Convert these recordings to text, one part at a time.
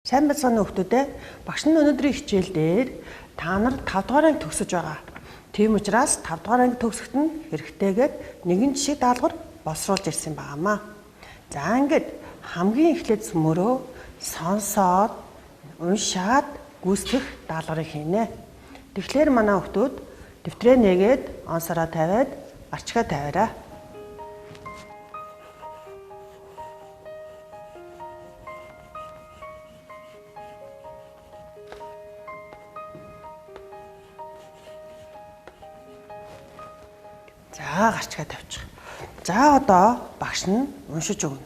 Сайн байцгаана хүүхдүүдээ. Багш нь өнөөдрийн хичээл дээр та нар 5 дугаар анги төгсөж байгаа. Тийм учраас 5 дугаар анги төгсөхөд нь хэрэгтэйгээд нэгэн жишээ даалгавар боловсруулж ирсэн байнамаа. За ингээд хамгийн эхлээд мөрөө сонсоод уншаад гүйцэтгэх даалгаврыг хийнэ. Тэгэхээр манай хүүхдүүд дэвтрээ нээгээд онсороо тавиад арчгаа тавиараа. За гарчгаа тавьчих. За одоо багш нь уншиж өгнө.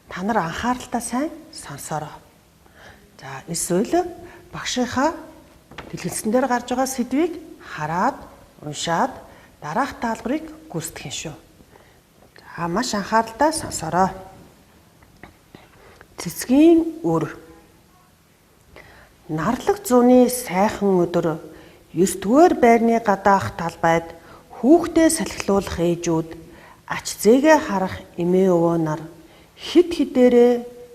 Та нар анхааралтай сайн сонсоороо. За эсвэл багшийнхаа дэлгэцэн дээр гарч байгаа сэдвийг хараад уншаад дараах даалгаврыг гүйцэтгэх юм шүү. За маш анхааралтай сонсоороо. Цэцгийн үр. Нарлаг зууны сайхан өдөр 9-р байрны гадаах талбайд хүүхдээ салхилуулах ээжүүд ач зээгээ харах эмээ өвөө нар хид хидээрээ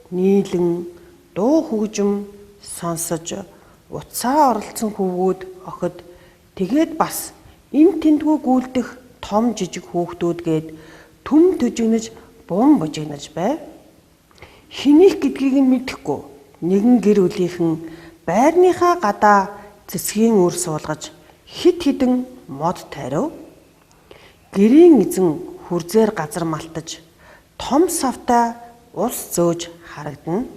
нийлэн дуу хөгжим сонсож утсаа оролцсон хүүгүүд охид тэгээд бас эм тэнтгүү гүйлдэх том жижиг хүүхдүүд гээд түм төжигнөж бум бужигнаж байв. Хинийх гэдгийг нь мэдэхгүй нэгэн гэр бүлийнхэн байрныхаа гадаа цэцгийн үр суулгаж хид хідэн мод тарив. Гэрийн эзэн хүрзээр газар малтаж том савтай ус зөөж харагдана.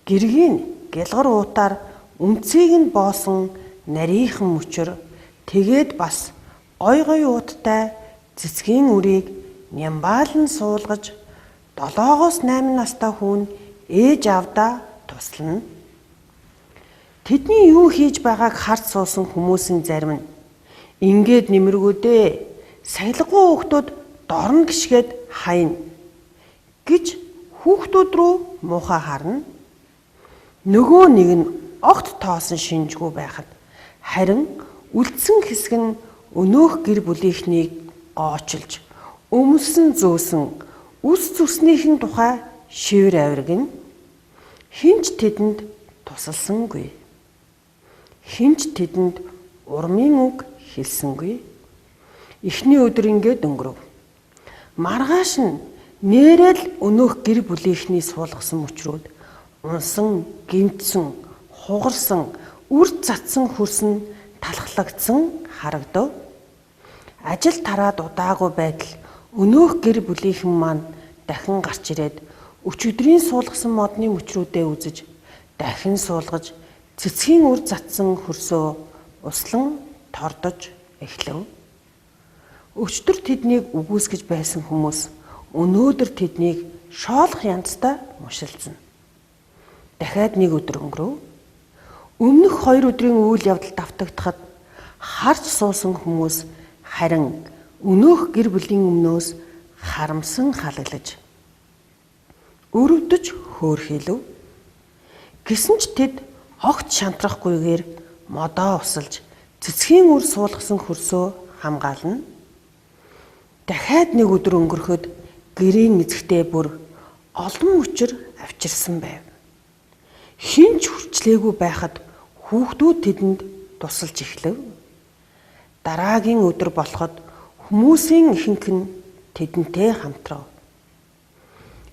Гэргийн гялгар уутаар өмцийг нь боосон нарийнхан мөчөр тэгээд бас гой гой ууттай цэцгийн үрийг нямбаалан суулгаж 7-8 настай хүн ээж авдаа туслана. Тэдний юу хийж байгааг харж суусан хүмүүсийн зарим нь ингээд нэмэргүүдээ сахилгагүй хүүхдүүд дорн гიშгээд хайна гэж хүүхдүүд рүү муухай харна. Нөгөө нэг нь огт тоосон шинжгүй байхад харин үлдсэн хэсэг нь өнөөх гэр бүлийнхнийг гоочилж өмсөн зөөсөн үс зүснийхэн тухай шивэр авиргэн хинч тэдэнд тусалсангүй. Хинч тэдэнд урмын үг хэлсэнгүй. Эхний өдөр ингээд өнгөрөв. Маргааш нь нээрэл өнөөх гэр бүлийнхний суулгасан мөчрүүд унсан, гэмтсэн, хугарсан, үр цацсан хөрсөн талхлагдсан харагдав. Ажил тараад удаагүй байтал өнөөх гэр бүлийнхэн маань дахин гарч ирээд өчигдрийн суулгасан модны мөчрүүдээ үзэж дахин суулгаж цэцгийн үр цацсан хөрсөө услан тордож эхлэв. Өчтөр тэднийг үгүйсгэж байсан хүмүүс өнөөдөр тэднийг шоолох янзтай мушилдсан. Дахиад нэг өдөр өнгөрөв. Өмнөх 2 өдрийн үйл явдал давтагдахад харж суусан хүмүүс харин өнөөх гэр бүлийн өмнөөс харамсан халаглаж өрөвдөж хөөрхийлв. Гэсэн ч тэд огт шантрахгүйгээр модоо усалж цэцгийн үр суулгасан хөрсөө хамгаална. Дахиад нэг өдөр өнгөрөхөд гэрийн эзэгтэй бүр олон мөчөр авчирсан байв. Хинч хүрчлээгүй байхад хүүхдүүд тэдэнд тусалж эхлэв. Дараагийн өдөр болоход хүмүүсийн ихэнх нь тэдэнтэй хамтрав.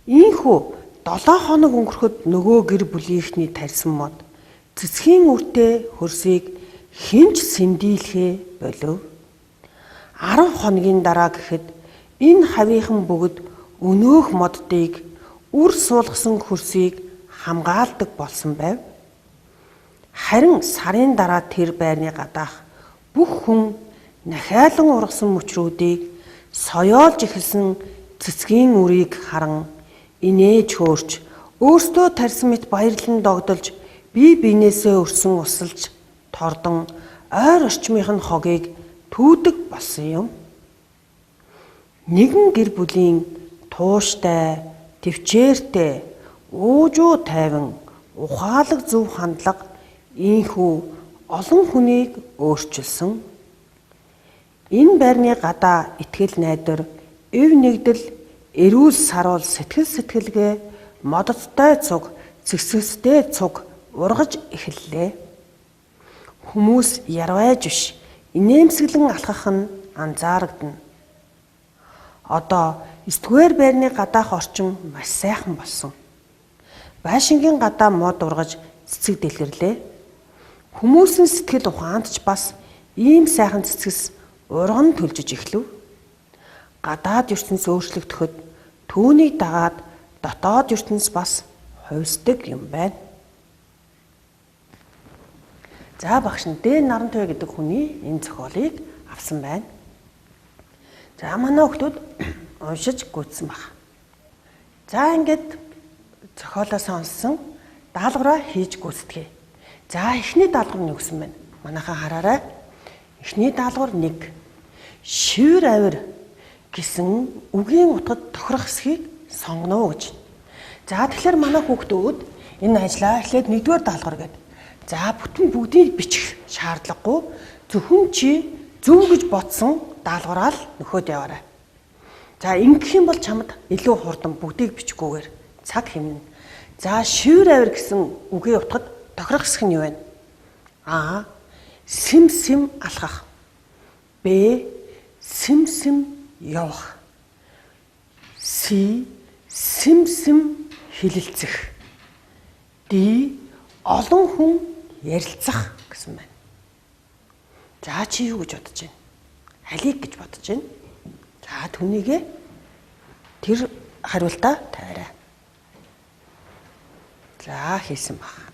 Ийхүү 7 хоног өнгөрөхөд нөгөө гэр бүлийнхний тарьсан мод цэцгийн үртэй хөрсийг хинч сэндийлхээ болов. 10 хоногийн дараа гэхэд энэ хавийнхан бүгд өнөөх моддыг үр суулгасан хөрсийг хамгаалдаг болсон байв. Харин сарын дараа тэр байрны гадаах бүх хүн нахайлан ургасан мөчрүүдийг соёолж эхэлсэн цэцгийн үрийг харан инээж хөөрч өөртөө тарьсан мэт баярлан догдолж бие биенээсээ өрсөн усалж тордон ойр орчмынх нь хогийг түүдэг болсон юм. Нэгэн гэр бүлийн тууштай, төвчээртэй, уужуу тайван, ухаалаг зөв хандлага ийхүү олон хүнийг өөрчилсөн. Энэ байрны гадаа итгэл найдвар, эв нэгдэл, эрүүл саруул сэтгэл сэтгэлгээ, модоттой цуг цэцэстэй цуг ургаж эхэллээ. Хүмүүс ярвайж биш, инээмсэглэн алхах нь анзаарагдана. Одоо 9-р байрны гадаах орчин маш сайхан болсон. Байшингийн гадаа мод ургаж цэцэг дэлгэрлээ. Хүмүүсийн сэтгэл ухаанд ч бас ийм сайхан цэцгэс урган төлжиж эхлэв. Гадаад ертөнц өөрчлөгдөхөд түүнийг дагаад дотоод ертөнц бас хувьсдаг юм байна. За багш нь Дэн Нарантой гэдэг хүний энэ зохиолыг авсан байна. За манай хүмүүс уншиж гүйцсэн баг. За ингээд зохиолоо сонссон даалгавраа хийж гүйцэтгэе. За эхний даалгавар нь юу гэсэн бэ? Манайхаа хараарай. Эхний даалгавар 1. Шивэр авир гэсэн үгийн утгад тохирох хэсгийг сонгоно гэж. За тэгэхээр манай хүүхдүүд энэ ажлаа эхлээд 1-р даалгавар гэдэг. За бүтэн бүгдийг бичих шаардлагагүй. Зөвхөн чи зөв гэж бодсон даалгавраа л нөхөд яваарай. За ингэх юм бол чамд илүү хурдан бүгдийг бичгүйгээр цаг хэмнэ. За шивэр авир гэсэн үгийн утгад тохирох хэсэг нь юу вэ? А. Сэм алхах. Б. Сэм явах. С. Сэм хилэлцэх. Д. Олон хүн ярилцах гэсэн байна. За чи юу гэж бодож байна? Алийг гэж бодож байна. За түүнийгээ тэр хариултаа тавиарай. За хийсэн баг.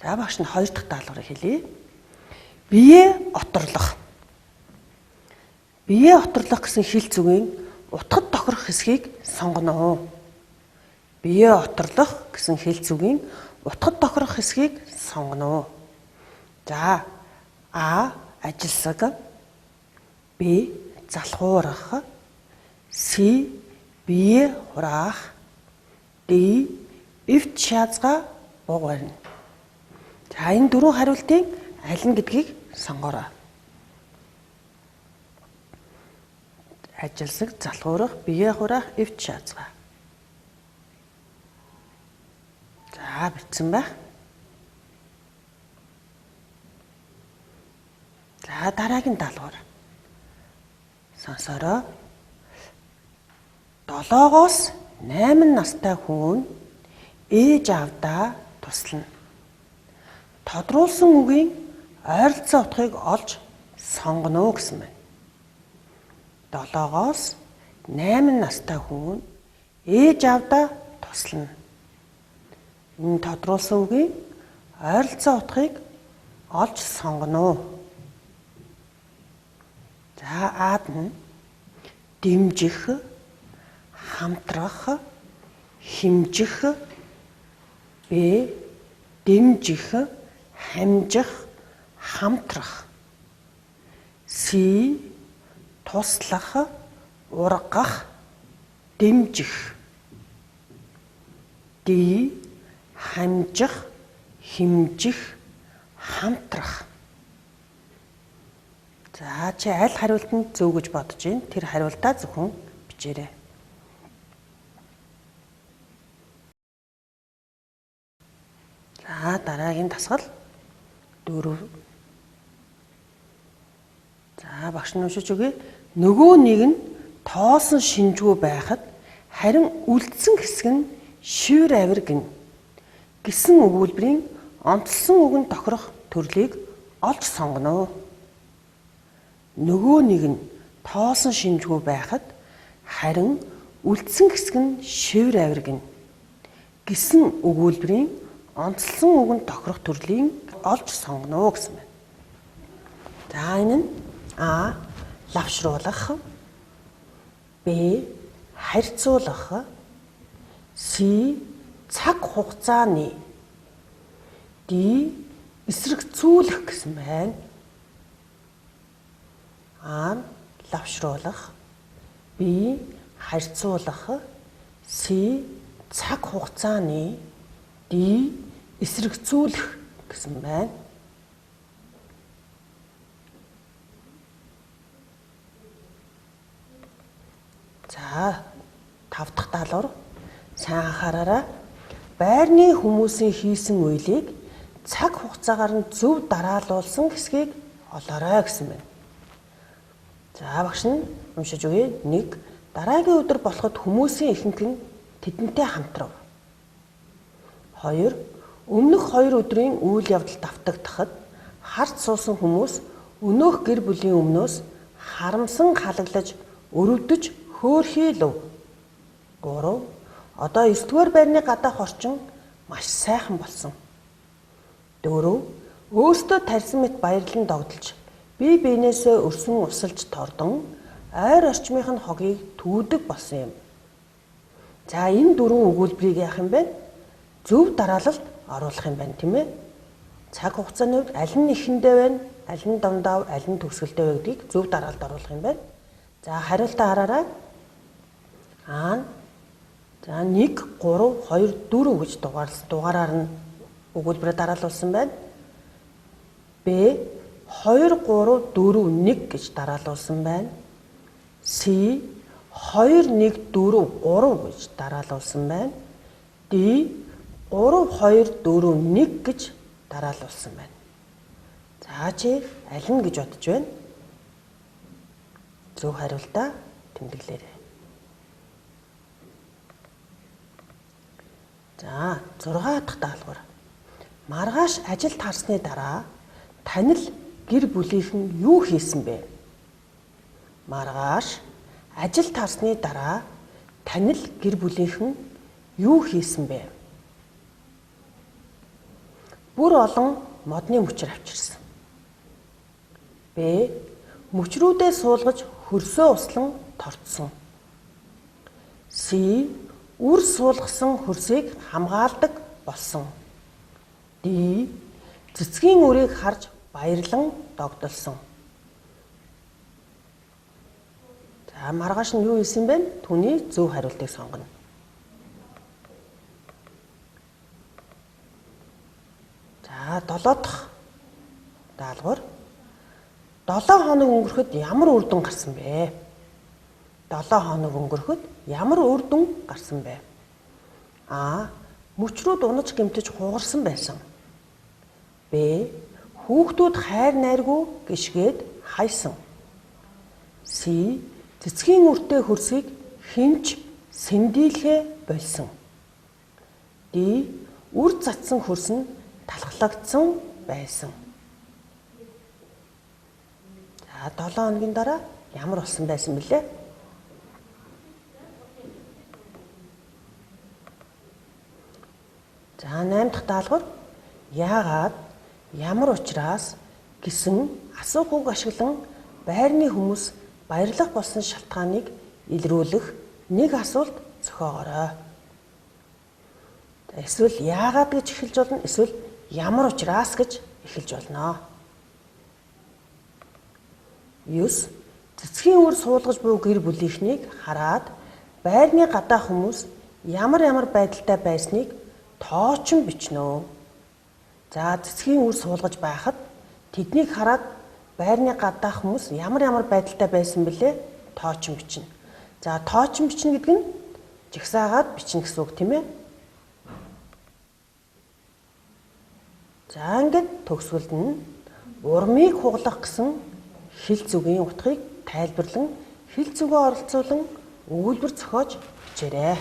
За багш нь 2 дахь даалгаврыг хэлье. Бие оторлох. Бие оторлох гэсэн хэл зүгийн утгад тохирох хэсгийг сонгоно. Бие оторлох гэсэн хэл зүгийн утгад тохирох хэсгийг сонгоно. За А. Ажилсаг. Б. Залхуурах. С. Бие хураах. Д. Эвт шаазга бугаарна. За энэ 4 хариултын аль нь гэдгийг сонгоорой. Ажилсаг, залхуурах, бие хураах, эвт шаазга. За бичсэн байх. За дараагийн даалгавар. Сонсороо. 7-оос 8 настай хүн ээж аавдаа туслана. Тодруулсан үгийн ойролцоо утгыг олж сонгоно гэсэн байна. 7-оос 8 настай хүн ээж аавдаа туслана. Энэ тодруулсан үгийн ойролцоо утгыг олж сонгоно. За Аад нь дэмжих, хамтрах, химжих. Б. Дэмжих, хамжих, хамтрах. С. Туслах, ургах, дэмжих. Д. Хамжих, химжих, хамтрах. За чи аль хариултанд зөв гэж бодож байна? Тэр хариултаа зөвхөн бичээрэй. За дараагийн дасгал 4. За багш нь уншиж өгье. Нөгөө нэг нь тоосон шинжгүй байхад харин үлдсэн хэсэг нь шивэр авир гэсэн өгүүлбэрийн онцлсон үгэнд тохирох төрлийг олж сонгоно. Нөгөө нэг нь тоосон шинжгүй байхад харин үлдсэн хэсэг нь шивэр авир гэсэн өгүүлбэрийн онцлсон үгэнд тохирох төрлийг олж сонгоно гэсэн байна. За энэ нь А. Лавшруулах. Б. Харьцуулах. С. Цаг хугацааны. Д. Эсрэгцүүлэх гэсэн байна. А. Лавшруулах. Б. Харьцуулах. С. Цаг хугацааны. Д. Эсрэгцүүлэх гэсэн байна. За 5 дахь даалгавар сайн анхаараарай. байрны хүмүүсийн хийсэн үйлийг цаг хугацаагаар нь зөв дараалуулсан хэсгийг олоорой гэсэн байна. За багш нь уншиж өгье. 1. Дараагийн өдөр болоход хүмүүсийн ихэнх нь тэдэнтэй хамтрав. 2. Өмнөх 2 өдрийн үйл явдал давтагдахад харц суусан хүмүүс өнөөх гэр бүлийн өмнөөс харамсан халаглаж өрөвдөж хөөрхийлөв. 3. Одоо 9-р байрны гадаах орчин маш сайхан болсон. 4. Өөртөө тарьсан мэт баярлан догдолж бие биенээсээ өрсөн усалж тордон ойр орчмынх нь хогийг түүдэг болсон юм. За энэ 4 өгүүлбэрийг яах юм бэ? Зөв дараалалд оруулах юм байна, тийм ээ? Цаг хугацааны хувьд аль нь ихэндээ байна, аль нь дундаа, аль нь төгсгөлтэй вэ гэдгийг зөв дараалалд оруулах юм байна. За хариултаа хараарай. А. За 1, 3, 2, 4 гэж дугаараар нь өгүүлбэрээр дараалуулсан байна. Б. 2, 3, 4, 1 гэж дараалуулсан байна. С. 2, 1, 4, 3 гэж дараалуулсан байна. Д. 3, 2, 4, 1 гэж дараалуулсан байна. За чи аль нь гэж бодож байна? Зөв хариултаа тэмдэглээрэй. За 6 дахь даалгавар. Маргааш ажилд харсны дараа танил гэр бүлийнхэн юу хийсэн бэ? Маргааш ажилд харсны дараа танил гэр бүлийнхэн юу хийсэн бэ? Бүр олон модны мөчөр авчирсан. Б. Мөчрүүдээ суулгаж хөрсөө услан торцсон. С. Үр суулгасан хөрсийг хамгаалдаг болсон. Д. Цэцгийн үрийг харж баярлан догдолсон. За маргааш нь юу хийсэн бэ? Түүний зөв хариултыг сонгоно. За 7 дахь даалгавар. 7 хоног өнгөрөхөд ямар үр дүн гарсан бэ? 7 хоног өнгөрөхөд ямар үр дүн гарсан бэ? А. Мөчрүүд унаж гэмтэж хугарсан байсан. Б. Хүүхдүүд хайр найргүй гიშгээд хайсан. С. Цэцгийн үртэй хөрсийг хинч сэндийлхэ болсон. Д. Үр цацсан хөрс нь талхлагдсан байсан. За 7 хоногийн дараа ямар болсон байсан бэлээ? За 8 дахь даалгавар. Яагаад, ямар учраас гэсэн асуухыг ашиглан байрны хүмүүс баярлах болсон шалтгааныг илрүүлэх нэг асуулт зохиогоорой. Эсвэл яагаад гэж эхэлж болно, эсвэл ямар учраас гэж эхэлж болно. 9. Цэцгийн үр суулгаж буй гэр бүлийнхнийг хараад байрны гадаах хүмүүс ямар байдалтай байсныг тоочин бичнэ. За цэцгийн үр суулгаж байхад тэднийг хараад байрны гадаах хүмүүс ямар байдалтай байсан бэлээ тоочин бичнэ. За тоочин бичнэ гэдэг нь жигсаагаад бичнэ гэсэн үг, тийм ээ? За ингээд төгсгөлд нь урмыг хугалах гэсэн хэл зүгийн утгыг тайлбарлан хэл зүгөө оролцуулан өгүүлбэр зохиож бичээрэй.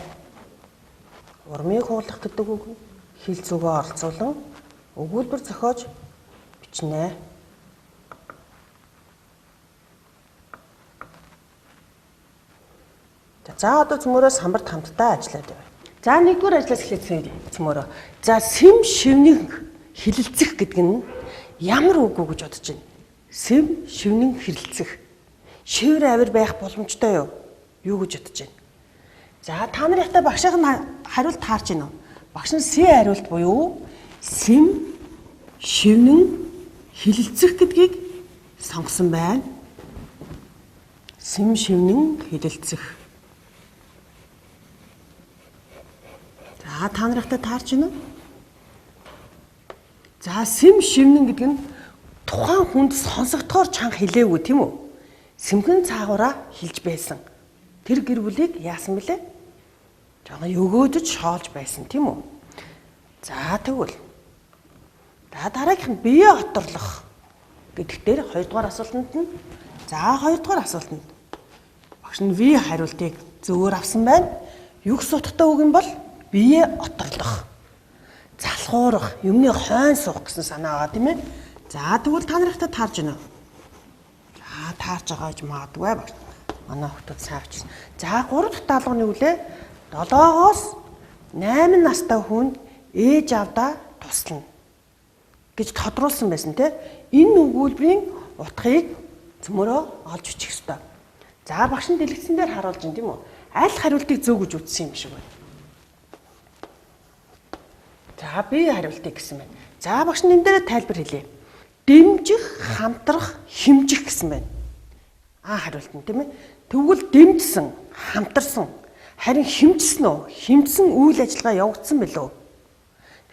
Урмыг хугалах гэдэг үг хэл зүгөө оролцуулан өгүүлбэр зохиож бичнэ. За одоо цөмөрөө самбарт хамтдаа ажиллаад байна. За 1-р ажлаас эхлэсэн цөмөрөө. За сэм шивнэг хилэлцэх гэдэг нь ямар үг гэж бодож байна? Сэм шивнэн хэрэлцэх. Шивэр авир байх боломжтой юу? Юу гэж бодож байна? За та нар ихтэй багшийн хариулт таарч байна уу? Багш нь С хариулт буюу сэм шивнэн хилэлцэх гэдгийг сонгосон байна. Сэм шивнэн хилэлцэх. За та нар ихтэй таарч байна уу? За сэм шивнэн гэдэг нь тухайн хүнд сонсогдохоор чанга хэлээгүй, тийм үү? Сэмхэн цаагаараа хэлж байсан. Тэр гэр бүлийг яасан бэлээ? Жоо өгөөдөж шоолж байсан, тийм үү? За тэгвэл дараагийнх нь бие оторлох гэдэг дээр хоёрдугаар асуултанд нь хоёрдугаар асуултанд багш нь V хариултыг зөвөр авсан байна. Югс утгатай үг юм бол бие оторлох. Залхуурах, юмны хойно суух гэсэн санаа байгаа тийм ээ. За тэгвэл та нартай таарж байна. За таарж байгаа гэж магадгүй багш. Манай хүмүүс цаавч. За 3 дахь даалгавар нь юу вэ? 7-оос 8 настай хүнд ээж авдаа туслана гэж тодруулсан байсан тийм. Энэ өгүүлбэрийн утгыг цөмөрөө олж бичих ёстой. За багш нь дэлгэцэн дээр харуулж байна тийм үү? Аль хариултыг зөв гэж үзсэн юм шиг байна. За би хариултыг гэсэн байна. За багш нь энэ дээр тайлбар хэлье. Дэмжих, хамтрах, хэмжих гэсэн байна. Хариулт нь тийм ээ. Тэгвэл дэмжсэн, хамтарсан, харин хэмжсэн үү? Хэмжсэн үйл ажиллагаа явагдсан билүү?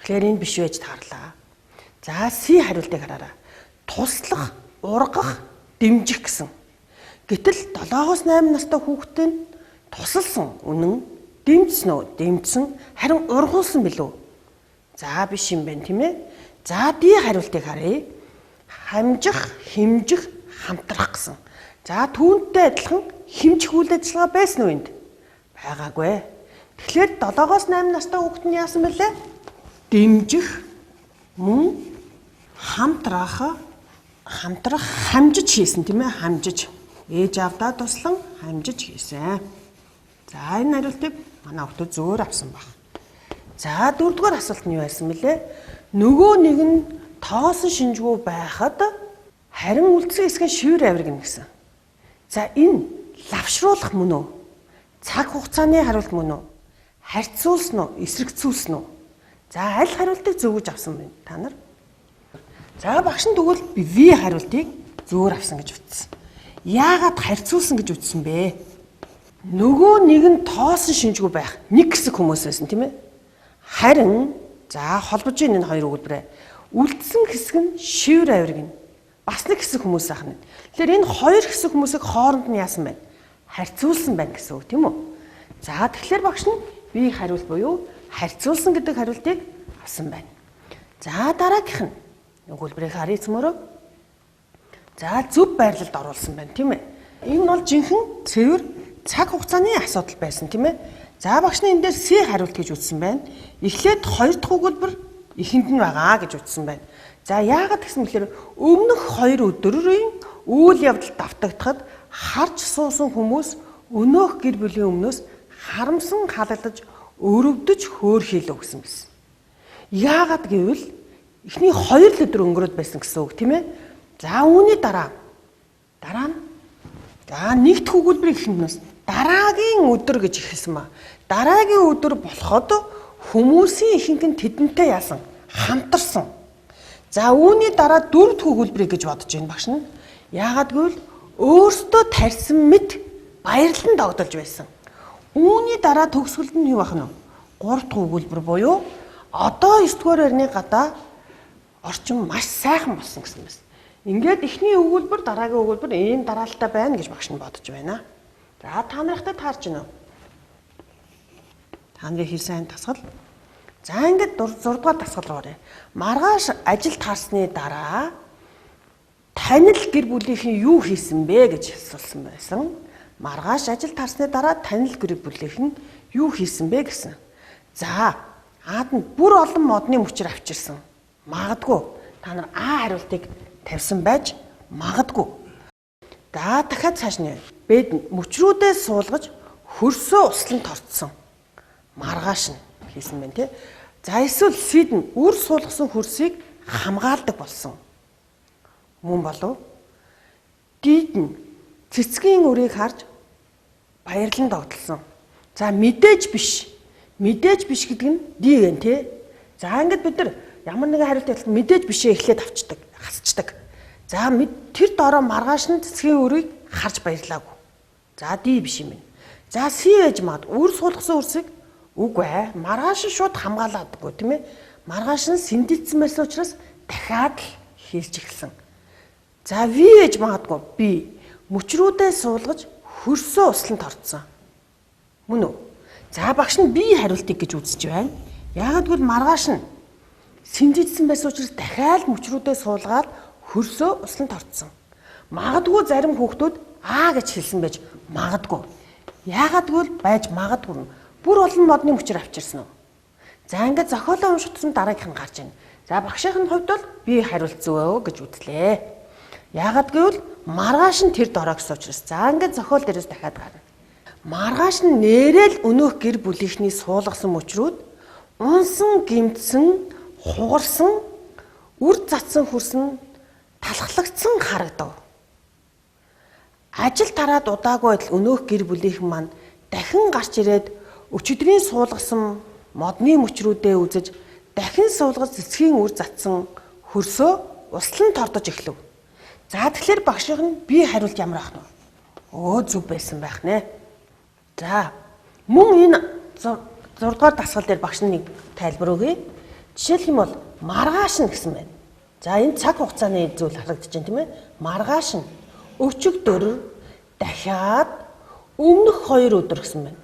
Тэгэхээр энэ биш байж таарлаа. За C хариултыг хараарай. Туслах, ургах, дэмжих гэсэн. Гэтэл 7-оос 8 настай хүүхдтэй тусалсан үнэн дэмжсэн үү? Дэмжсэн, харин ургуулсан билүү? За биш юм байна тийм ээ. За D хариултыг харъя. Хамжих, хэмжих, хамтрах гэсэн. За түүнтэй адилхан хэмжих үйл ажиллагаа байсан уу энд? Байгаагүй. Тэгэхээр 7-оос 8 настай хүүхэд нь яасан бэлээ? Дэмжих, мөн хамтрах, хамжиж хийсэн тийм ээ? Хамжиж. Ээж авдаа туслан хамжиж хийсэн. За энэ хариултыг манай хүүхэд зөвөр авсан баг. За 4-р асуулт нь юу байсан бэлээ? Нөгөө нэг нь тоосон шинжгүй байхад харин үлдсэн хэсэг нь шивэр авиргна гэсэн. За энэ лавшруулах мөн үү? Цаг хугацааны хариулт мөн үү? Харьцуулсан уу? Эсрэгцүүлсэн үү? За аль хариултыг зөв гэж авсан бэ та нар? За багш нь тэгвэл би V хариултыг зөвөр авсан гэж утсан. Яагаад харьцуулсан гэж утсан бэ? Нөгөө нэг нь тоосон шинжгүй байх нэг хэсэг хүмүүс байсан тийм ээ? Харин за холбож энэ хоёр өгүүлбэрээ үлдсэн хэсэг нь шивэр авиргна. Бас нэг хэсэг хүмүүс ахна. Тэгэхээр энэ хоёр хэсэг хүмүүсийг хооронд нь яасан байна? Харьцуулсан байна гэсэн үг тийм үү? За тэгэхээр багш нь B хариулт буюу харьцуулсан гэдэг хариултыг авсан байна. За дараагийнх нь өгүүлбэрийг харъя цөмөрөө. За зөв байрлалд оруулсан байна тийм ээ. Энэ бол жинхэнэ цэвэр цаг хугацааны асуудал байсан тийм ээ. За багш нь энэ дээр C хариулт гэж үзсэн байна. Эхлээд 2 дахь өгүүлбэр эхэнд нь байгаа гэж үзсэн байна. За яагаад гэсэн мэхээр өмнөх 2 өдрийн үйл явдал давтагдахад харж суусан хүмүүс өнөөх гэр бүлийн өмнөөс харамсан халагдаж өрөвдөж хөөрхийлөө гэсэн байсан. Яагаад гэвэл эхний 2 л өдөр өнгөрөөд байсан гэсэн үг тийм ээ. За үүний дараа нь за нэг дахь өгүүлбэрийн эхэнднээс дараагийн өдөр гэж ихэлсэн ба. Дараагийн өдөр болоход хүмүүсийн ихэнх нь тэдэнтэй яасан? Хамтарсан. За үүний дараа 4 дахь өгүүлбэрийг гэж бодож байна багш нь. Яагаад гэвэл өөртөө тарьсан мэт баярлан догдолж байсан. Үүний дараа төгсгөлд нь юу байх нь вэ? 3 дахь өгүүлбэр буюу одоо 9 дугаар байрны гадаа орчин маш сайхан болсон гэсэн юм. Ингээд эхний өгүүлбэр дараагийн өгүүлбэр ийм дараалтаа байна гэж багш нь бодож байна. За та нартай таарч байна уу? Та нарын хэл сайн тасгал. За ингээд 6 дугаар дасгал руу оръё. Маргааш ажил таарсны дараа танил гэр бүлийнхэн юу хийсэн бэ гэж асуусан байсан. Маргааш ажил таарсны дараа танил гэр бүлийнхэн юу хийсэн бэ гэсэн. За аад нь бүр олон модны мөчөр авчирсан. Магадгүй та нар А хариултыг тавьсан байж магадгүй. За дахиад цааш нь бэд мөчрүүдээ суулгаж хөрсөө услан торцсон. Маргааш нь хийсэн байна тий. За эсвэл Сид нь үр суулгасан хөрсийг хамгаалдаг болсон. Мөн болов. Дид нь цэцгийн үрийг харж баярлан догтлсон. За мэдээж биш. Мэдээж биш гэдэг нь D гэн тий. За ингээд бид нар ямар нэгэн хариулт мэдээж бишээ эхлээд авчдаг, хасчдаг. За тэр доороо маргааш нь цэцгийн үрийг харж баярлаагүй. За D биш юм байна. За C ээж маад үр суулгасан хөрсийг үгүй ээ. Маргааш нь шууд хамгаалаадаггүй тийм ээ. Маргааш нь сэндэлсэн байсан учраас дахиад л хийж эхэлсэн. За V ээж магадгүй B мөчрүүдээ суулгаж хөрсөө услан торцсон. Мөн үү? За багш нь B хариултыг гэж үзэж байна. Яагад гэвэл маргааш нь синжижсэн байсан учраас дахиад мөчрүүдээ суулгаад хөрсөө усланд орцсон. Магадгүй зарим хүүхдүүд аа гэж хэлсэн байж магадгүй. Яагаад гэвэл байж магадгүй. Бүр олон модны мөчр авчирсан уу? За ингээд зохиолоо уншигдсан дараагийнх нь гарч ийн. За багшийн хувьд бол би хариулт зөвөө гэж үзлээ. Яагаад гэвэл маргааш нь тэр дороо гэсэн учраас. За ингээд зохиол дээрээс дахиад гарна. Маргааш нь нэрэл өнөөх гэр бүлийнхний суулгасан мөчрүүд унсан, гимтсэн, хугарсан, үр цацсан хөрсөн талхлагдсан харагдав. Ажил тараад удаагүй байтал өнөөх гэр бүлийнхэн маань дахин гарч ирээд өчигдрийн суулгасан модны мөчрүүдээ үзэж дахин суулгаж цэцгийн үр цацсан хөрсөө услан тордож эхлэв. За тэгэхээр багшийнх нь би хариулт ямар ах нь? Зөв байсан байх нэ. За мөн энэ 6 дугаар дасгал дээр багш нэг тайлбар өгье. Жишээлх юм бол маргааш нь гэсэн байна. За энэ цаг хугацааны зүйл харагдаж байна тийм ээ. Маргааш нь өчигдөр дахиад өмнөх 2 өдөр гэсэн байна.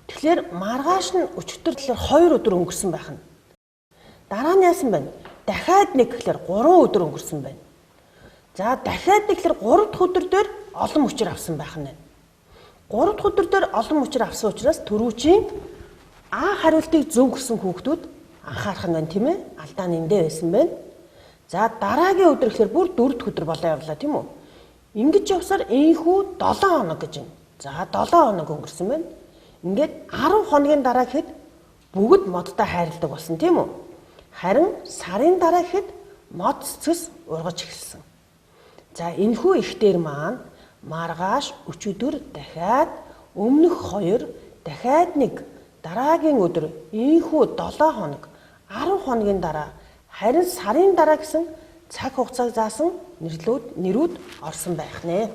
Тэгэхээр маргааш нь өчигдөр тэгэхээр 2 өдөр өнгөрсөн байх нь. Дараа нь яасан байна? Дахиад нэг гэхээр 3 өдөр өнгөрсөн байна. За дахиад нэг гэхээр 3 дахь өдөр дээр олон мөчр авсан байх нь. 3 дахь өдөр дээр олон мөчр авсан учраас түрүүчийн хариултыг зөв гэсэн хүүхдүүд анхаарах нь байна тийм ээ. Алдаа нэндээ байсан байна. За дараагийн өдөр гэхээр бүр 4 дахь өдөр болоо явлаа тийм үү? Ингэж явсаар энхүү 7 хоног гэж байна. За 7 хоног өнгөрсөн байна. Ингээд 10 хоногийн дараа гэхэд бүгд модтой хайрладаг болсон тийм үү? Харин сарын дараа гэхэд мод цэцэс ургаж эхэлсэн. За энэхүү ихтер маань маргааш өчигдөр дахиад өмнөх 2 дахиад нэг дараагийн өдөр энэхүү 7 хоног 10 хоногийн дараа харин сарын дараа гэсэн цаг хугацааг заасан нэрүүд орсон байх нэ.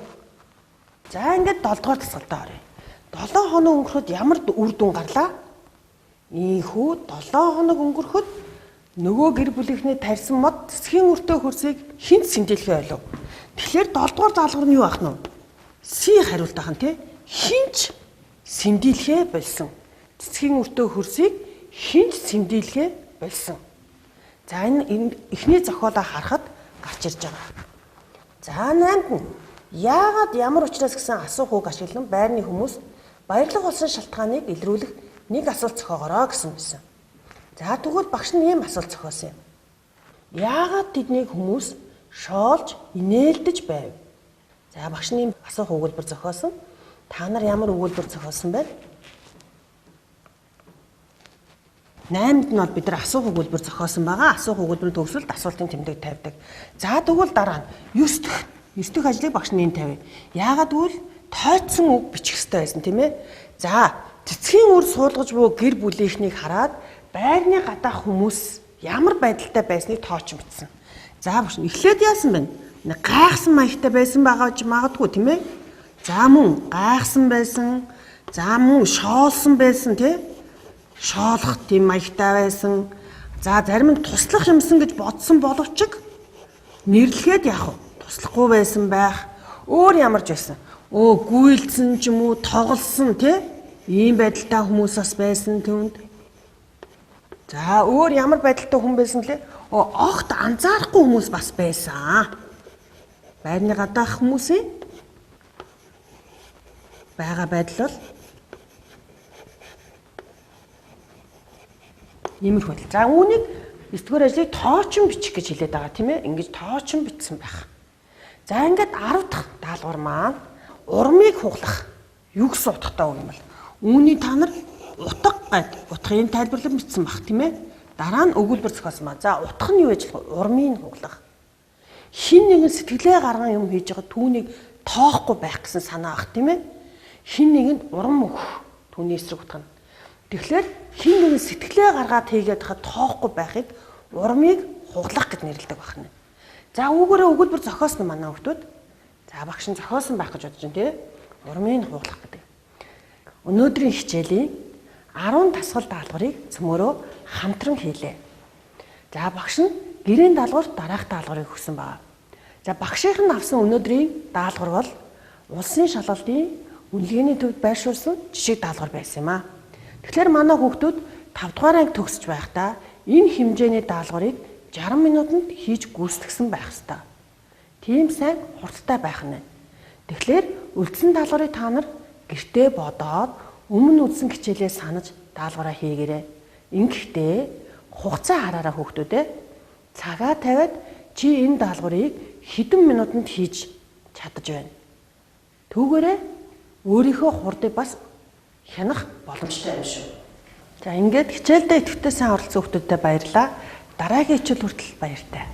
За ингээд 7 дугаар дасгалдаа оръё. 7 хоног өнгөрөхөд ямар үр дүн гарлаа? Ийхүү 7 хоног өнгөрөхөд нөгөө гэр бүлийнхний тарьсан мод цэцгийн үртэй хөрсийг хинт сэмжлэхээ ойлов. Тэгэхээр 7 дугаар даалгавар нь юу ах нь? Си хариулт ах нь тий? Хинч сэмдийлэхээ болсон. Цэцгийн үртэй хөрсийг хинч сэмдийлэхээ болсон. За энэ эхний зохиолоо харахад гарч ирж байгаа. За 8-д нь яагаад ямар учраас гэсэн асуух үг ашиглан байрны хүмүүс баярлах болсон шалтгааныг илрүүлэх нэг асуулт зохиогоорой гэсэн байсан. За тэгвэл багш нь ийм асуулт зохиосон юм. Яагаад тэднийг хүмүүс шоолж инээлдэж байв? За багш нь ийм асуух өгүүлбэр зохиосон. Та нар ямар өгүүлбэр зохиосон бэ? 8-д нь бол бид нар асуух өгүүлбэр зохиосон байгаа. Асуух өгүүлбэрийн төгсөлд асуултын тэмдэг тавьдаг. За тэгвэл дараа нь 9 дэх ажлыг багш нь тавь. Яагаад гэвэл тойцсон үг бичих хэрэгтэй байсан тийм ээ. За цэцгийн үр суулгаж буй гэр бүлийнхнийг хараад байрны гадаах хүмүүс ямар байдалтай байсныг тооч бичсэн. За багш нь эхлээд яасан бэ? Нэг гайхсан маягтай байсан байгаа ч магадгүй тийм ээ. За мөн гайхсан байсан. За мөн шоолсон байсан тийм ээ. Шоолох тийм маягтай байсан. За зарим нь туслах юмсан гэж бодсон боловч нэрлэхэд яах вэ? Туслахгүй байсан байх. Өөр ямарч байсан. Гүйлдсэн ч юм уу, тоглосон тий? Ийм байдалтай хүмүүс бас байсан түүнд. За өөр ямар байдалтай хүн байсан лээ? Огт анзаарахгүй хүмүүс бас байсан. Байрны гадаах хүмүүсийн байгаа байдал бол иймэрхүү байдал. За үүнийг 9-р ажлыг тоочин бичих гэж хэлээд байгаа тийм ээ. Ингэж тоочин бичсэн байх. За ингээд 10 дахь даалгавар маань урмыг хуглах. Юу гэсэн утгатай үг юм бол? Үүний та нар утга гад утгын тайлбарлал бичсэн баг тийм ээ. Дараа нь өгүүлбэр зохиосон ба. За утга нь юу гэж урмыг хуглах. Хин нэгэн сэтгэлээ гарган юм хийж байгаа түүнийг тоохгүй байх гэсэн санаа ах тийм ээ. Хин нэгэнд урам өгөх түүний эсрэг утга нь. Тэгэхээр хин нэгэн сэтгэлээ гаргаад хийгээд хаа тоохгүй байхыг урмыг хуглах гэж нэрлэдэг байна. За үүгээрээ өгүүлбэр зохиосон манай хүмүүс. За багш нь зохиосон байх гэж бодож байна тий. Урмыг хуглах гэдэг. Өнөөдрийн хичээлийн 10 дасгал даалгаврыг цөмөрөө хамтран хийлээ. За багш нь гэрийн даалгавар дараах даалгаврыг өгсөн байна. За багшийнх нь авсан өнөөдрийн даалгавар бол улсын шалгалтын үнэлгээний төвд байршуулсан жишг даалгавар байсан юм аа. Тэгэхээр манай хүүхдүүд 5 дугаар анги төгсөж байхдаа энэ хэмжээний даалгаврыг 60 минутанд хийж гүйцэтгсэн байх ёстой. Тийм сайн хурдтай байх нь. Тэгэхээр үлдсэн даалгаврыг та нар гэртээ бодоод өмнө үлдсэн хичээлээ санаж даалгавраа хийгээрэй. Ингэхдээ хугацаа хараараа хүүхдүүдээ цагаа тавиад чи энэ даалгаврыг хэдэн минутанд хийж чадаж байна. Түүгээрээ өөрийнхөө хурдыг бас хянах боломжтой юм шүү. За ингээд хичээлдээ идэвхтэй сайн оролцсон хүүхдүүдэд баярлалаа. Дараагийн хичээл хүртэл баяртай.